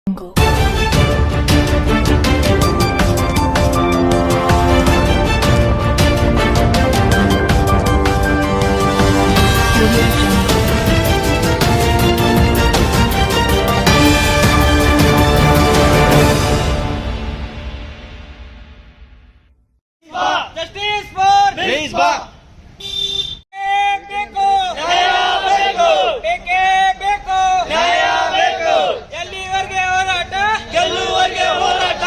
Justice for Misbah. ಬೇಕು ನ್ಯಾಯ ಬೇಕು. ಬೇಕೇ ಬೇಕು ನ್ಯಾಯ ಬೇಕು. ಎಲ್ಲಿವರೆಗೆ ಹೋರಾಟ ಗೆಲ್ಲುವರೆಗೆ ಹೋರಾಟ.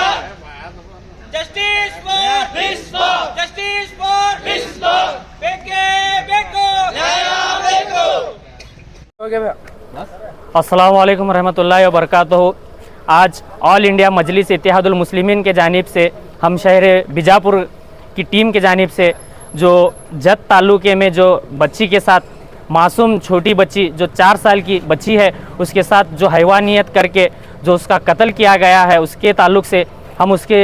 Justice for Misbah. Justice for Misbah. ಬೇಕೇ ಬೇಕು ನ್ಯಾಯ ಬೇಕು. अस्सलाम वालेकुम रहमतुल्लाहि व बरकातहू। आज ऑल इंडिया मजलिस इत्तेहादुल मुस्लिमीन के जानिब से हम शहर बीजापुर की टीम के जानिब से जो जत तालुके में जो बच्ची के साथ मासूम छोटी बच्ची जो 4 साल की बच्ची है उसके साथ जो हैवानियत करके जो उसका कत्ल किया गया है उसके ताल्लुक़ से हम उसके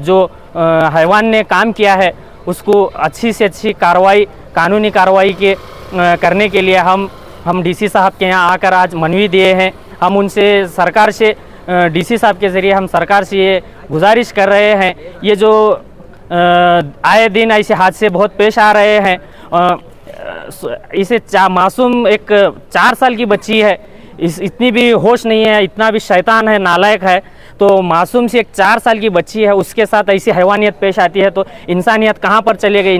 जो हैवान ने काम किया है उसको अच्छी से अच्छी कार्रवाई कानूनी कार्रवाई के करने के लिए हम डीसी साहब के यहाँ आकर आज मनवी दिए हैं। हम उनसे सरकार से डीसी साहब के ज़रिए हम सरकार से ये गुजारिश कर रहे हैं, ये जो आए दिन ऐसे हादसे बहुत पेश आ रहे हैं। इसे मासूम एक 4 साल की बच्ची है, इतनी भी होश नहीं है, इतना भी शैतान है, नालायक है। तो मासूम से एक 4 साल की बच्ची है उसके साथ ऐसी हैवानियत पेश आती है तो इंसानियत कहाँ पर चली गई।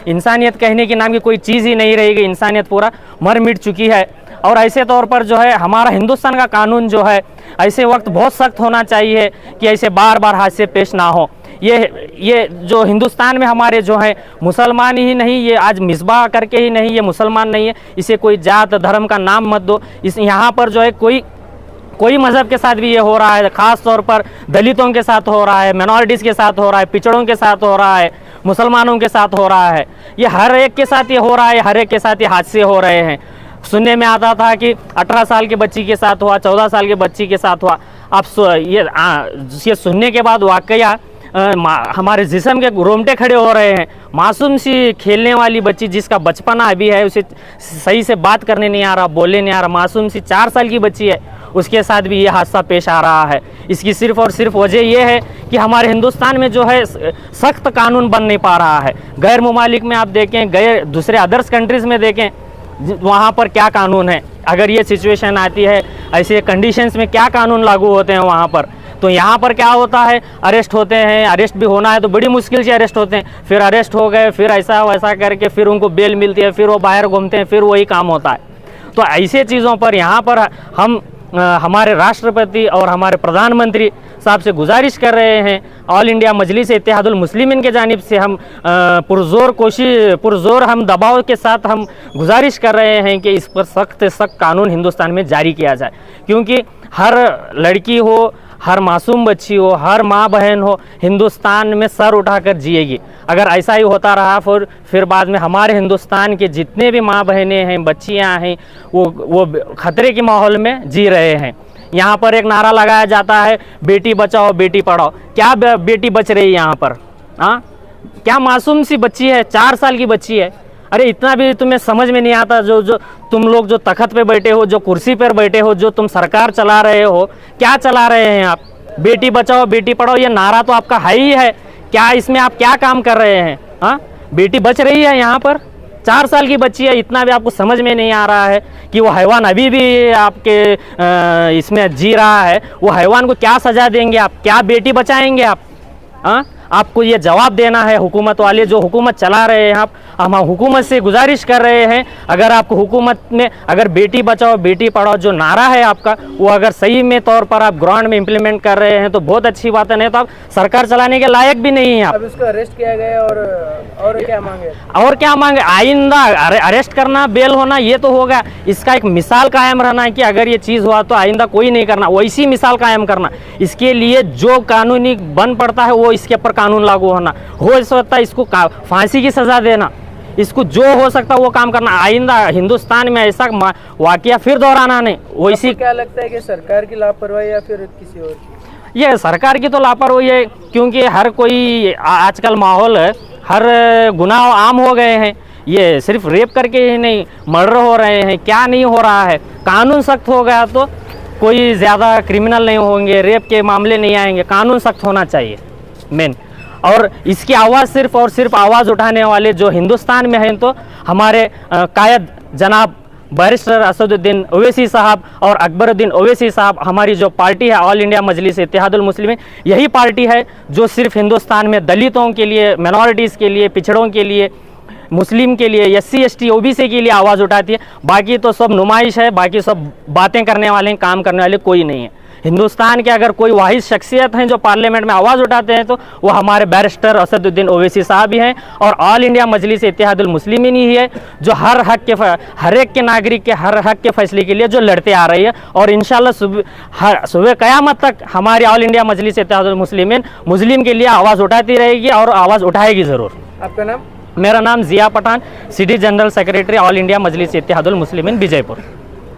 इंसानियत कहने के नाम की कोई चीज़ ही नहीं रहेगी। इंसानियत पूरा मर मिट चुकी है। और ऐसे तौर पर जो है हमारा हिंदुस्तान का कानून जो है ऐसे वक्त बहुत सख्त होना चाहिए कि ऐसे बार बार हादसे पेश ना हो। ये जो हिंदुस्तान में हमारे जो है मुसलमान ही नहीं, ये आज मिसबा करके ही नहीं, ये मुसलमान नहीं है, इसे कोई जात धर्म का नाम मत दो। इस यहाँ पर जो है कोई मज़हब के साथ भी ये हो रहा है, ख़ास तौर पर दलितों के साथ हो रहा है, मिनॉरिटीज़ के साथ हो रहा है, पिछड़ों के साथ हो रहा है, मुसलमानों के साथ हो रहा है। ये हर एक के साथ ये हो रहा है, हर एक के साथ ये हादसे हो रहे हैं। सुनने में आता था कि 18 साल की बच्ची के साथ हुआ, 14 साल की बच्ची के साथ हुआ। अब ये सुनने के बाद वाकया हमारे जिस्म के रोंगटे खड़े हो रहे हैं। मासूम सी खेलने वाली बच्ची जिसका बचपना अभी है, उसे सही से बात करने नहीं आ रहा, बोलने नहीं आ रहा, मासूम सी 4 साल की बच्ची है, उसके साथ भी ये हादसा पेश आ रहा है। इसकी सिर्फ़ और सिर्फ वजह यह है कि हमारे हिंदुस्तान में जो है सख्त कानून बन नहीं पा रहा है। गैर मुमालिक में आप देखें, गैर दूसरे अदर्स कंट्रीज़ में देखें, वहाँ पर क्या कानून है। अगर ये सिचुएशन आती है, ऐसे कंडीशंस में क्या कानून लागू होते हैं वहाँ पर। तो यहाँ पर क्या होता है, अरेस्ट होते हैं, अरेस्ट भी होना है तो बड़ी मुश्किल से अरेस्ट होते हैं, फिर अरेस्ट हो गए, फिर ऐसा वैसा करके फिर उनको बेल मिलती है, फिर वो बाहर घूमते हैं, फिर वही काम होता है। तो ऐसे चीज़ों पर यहाँ पर हम हमारे राष्ट्रपति और हमारे प्रधानमंत्री साहब से गुजारिश कर रहे हैं, ऑल इंडिया मजलिस इत्तेहादुल मुस्लिमीन के जानिब से हम पुरजोर हम दबाव के साथ हम गुजारिश कर रहे हैं कि इस पर सख्त सख्त कानून हिंदुस्तान में जारी किया जाए। क्योंकि हर लड़की हो, हर मासूम बच्ची हो, हर माँ बहन हो, हिंदुस्तान में सर उठाकर जिएगी। अगर ऐसा ही होता रहा फिर बाद में हमारे हिंदुस्तान के जितने भी माँ बहनें हैं, बच्चियाँ हैं, वो खतरे के माहौल में जी रहे हैं। यहाँ पर एक नारा लगाया जाता है, बेटी बचाओ बेटी पढ़ाओ। क्या बेटी बच रही है यहाँ पर? हाँ, क्या मासूम सी बच्ची है, 4 साल की बच्ची है। अरे इतना भी तुम्हें समझ में नहीं आता? जो तुम लोग जो तख्त पे बैठे हो, जो कुर्सी पर बैठे हो, जो तुम सरकार चला रहे हो, क्या चला रहे हैं आप? बेटी बचाओ बेटी पढ़ाओ, ये नारा तो आपका है ही है। क्या इसमें आप क्या काम कर रहे हैं? हाँ, बेटी बच रही है यहाँ पर, 4 साल की बच्ची है, इतना भी आपको समझ में नहीं आ रहा है कि वो हैवान अभी भी आपके इसमें जी रहा है। वो हैवान को क्या सज़ा देंगे आप? क्या बेटी बचाएंगे आप? हाँ, आपको ये जवाब देना है हुकूमत वाले, जो हुकूमत चला रहे हैं आप। हम हुकूमत से गुजारिश कर रहे हैं, अगर आपको हुकूमत में अगर बेटी बचाओ बेटी पढ़ाओ जो नारा है आपका, वो अगर सही में तौर पर आप ग्राउंड में इम्प्लीमेंट कर रहे हैं तो बहुत अच्छी बात है, नहीं तो आप सरकार चलाने के लायक भी नहीं है आप। अब इसको अरेस्ट किया गया और क्या मांगे? और क्या मांगे? आइंदा अरेस्ट करना, बेल होना, ये तो होगा। इसका एक मिसाल कायम रहना है कि अगर ये चीज़ हुआ तो आइंदा कोई नहीं करना, वैसी मिसाल कायम करना। इसके लिए जो कानूनी बन पड़ता है वो इसके ऊपर कानून लागू होना, हो सकता है इसको फांसी की सज़ा देना, इसको जो हो सकता है वो काम करना। आइंदा हिंदुस्तान में ऐसा वाकया फिर दोहराना नहीं। वैसी क्या लगता है कि सरकार की लापरवाही या फिर किसी और की? ये सरकार की तो लापरवाही है, क्योंकि हर कोई आजकल माहौल हर गुनाह आम हो गए हैं। ये सिर्फ रेप करके ही नहीं, मर्डर हो रहे हैं, क्या नहीं हो रहा है। कानून सख्त हो गया तो कोई ज़्यादा क्रिमिनल नहीं होंगे, रेप के मामले नहीं आएंगे, कानून सख्त होना चाहिए मेन। और इसकी आवाज़ सिर्फ और सिर्फ आवाज़ उठाने वाले जो हिंदुस्तान में हैं तो हमारे कायद जनाब बैरिस्टर असदुद्दीन ओवैसी साहब और अकबरुद्दीन ओवैसी साहब, हमारी जो पार्टी है ऑल इंडिया मजलिस इत्तेहादुल मुस्लिमीन, यही पार्टी है जो सिर्फ हिंदुस्तान में दलितों के लिए, माइनॉरिटीज़ के लिए, पिछड़ों के लिए, मुस्लिम के लिए, SC ST OBC के लिए आवाज़ उठाती है। बाकी तो सब नुमाइश है, बाकी सब बातें करने वाले, काम करने वाले कोई नहीं है। हिंदुस्तान के अगर कोई वाहिद शख्सियत हैं जो पार्लियामेंट में आवाज़ उठाते हैं तो वो हमारे बैरिस्टर असदुद्दीन ओवैसी साहब ही हैं और ऑल इंडिया मजलिस इत्तेहादुल मुस्लिमीन ही है जो हर एक के नागरिक के हर हक के फैसले के लिए जो लड़ते आ रही है। और इंशाल्लाह सुबह क़यामत तक हमारी ऑल इंडिया मजलिस इत्तेहादुल मुस्लिमीन मुस्लिम के लिए आवाज़ उठाती रहेगी और आवाज़ उठाएगी ज़रूर। आपका नाम? मेरा नाम Ziya Pathan, city general secretary all India Majlis Ittehadul Muslimeen Vijaypur.